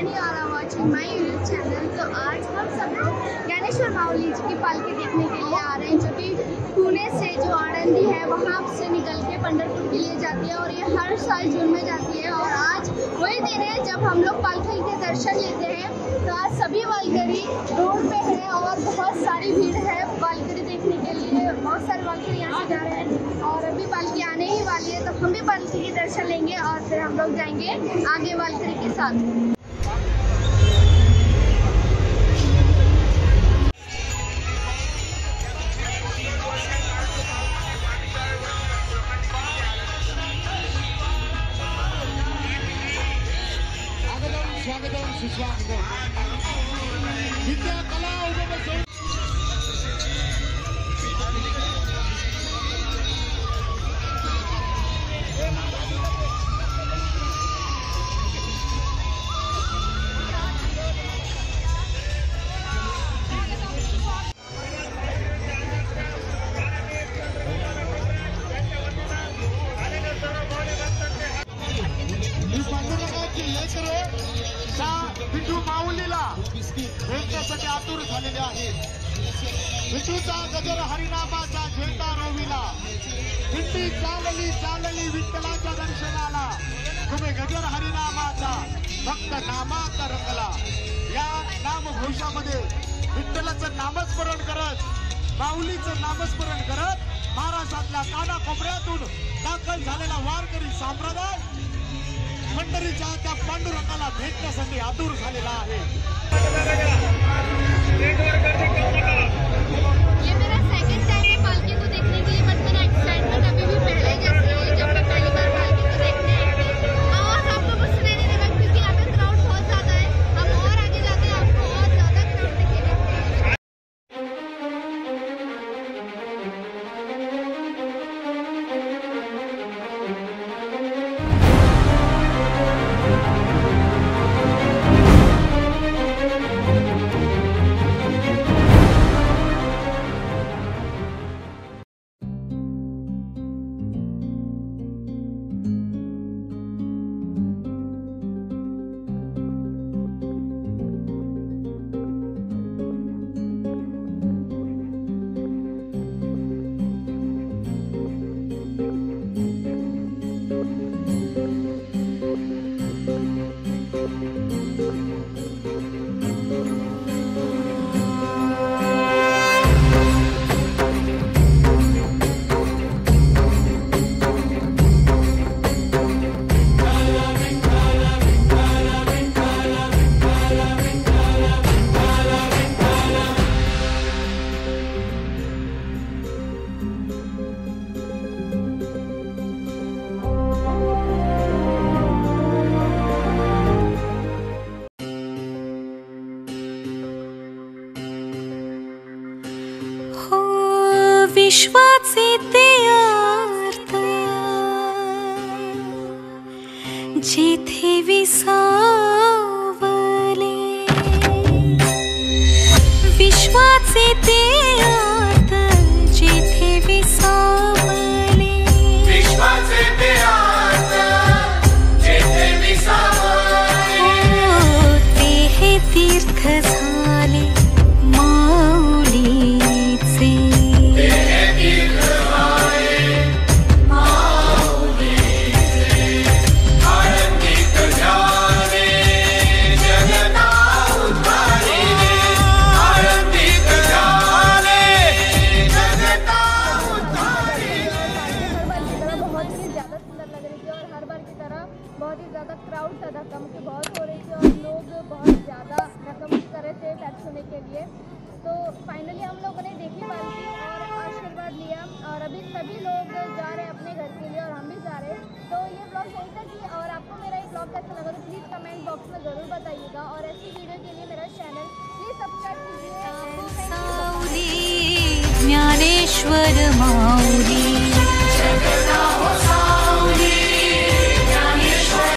and you are watching my YouTube channel। तो आज हम सब लोग ज्ञानेश्वर माऊली जी की पालकी देखने के लिए आ रहे हैं, जो कि पुणे से जो आनंदी है वहाँ से निकल के पंढरपुर के लिए जाती है और ये हर साल जून में जाती है। और आज वही दिन है जब हम लोग पालकी के दर्शन लेते हैं। तो आज सभी वालकरी रोड पे है और बहुत सारी भीड़ है वालकरी देखने के लिए। बहुत सारे वालकरी यहाँ से जा रहे हैं और अभी पालकी आने ही वाली है, तो हम भी पालकी के दर्शन लेंगे और फिर हम लोग जाएंगे आगे वालकरी के साथ। स्वागतम सुस्वागतम विद्या कला उपबल विठू माऊलीला भेटण्यासाठी आतुर झालेले आहेत। विठूचा गजर हरिनामाचा झेंडा रोविला, दिंडी चालली चालली विठ्ठलाच्या दर्शनाला, तुम्ही गजर हरिनामाचा भक्त नामाचा रंगला। या नामघोषामध्ये विठ्ठलाचं नामस्मरण करत, माऊलीचं नामस्मरण करत महाराष्ट्रातल्या कानाकोपऱ्यातून दाखल झालेला वारकरी संप्रदाय पंढरीच्या त्या पांडुरंगाला भेटण्यासाठी आतुर झालेला आहे। ये मेरा सेकंड टाइम है पालकी को देखने के लिए, बट मेरा एक्साइटमेंट अभी भी पहले जैसे है जब मैं पहली बार पालकी को देखने आई थी। आवाज आपको कुछ सुनाई नहीं देगा क्योंकि यहाँ पे क्राउड बहुत ज्यादा है। हम और आगे जाते हैं, आपको और ज्यादा क्राउड दिखेगा। विश्वाचे ते अर्थ जिथे विसावले, विश्वाचे ते अर्थ जिथे विसावले, विश्वाचे ते अर्थ जिथे विसावले, ते हे तीर्थ झाले माऊलीचे। बहुत ही ज़्यादा क्राउड था, धक्कम की बहुत हो रही थी और लोग बहुत ज़्यादा धक्कम कर रहे थे टच होने के लिए। तो फाइनली हम लोगों ने देखी पालकी और आशीर्वाद लिया और अभी सभी लोग जा रहे हैं अपने घर के लिए और हम भी जा रहे हैं। तो ये ब्लॉग यहीं तक ही, और आपको मेरा ये ब्लॉग कैसा लगा तो प्लीज़ कमेंट बॉक्स में ज़रूर बताइएगा और ऐसी वीडियो के लिए मेरा चैनल प्लीज़ सब्सक्राइब कीजिए। ज्ञानेश्वर माऊली।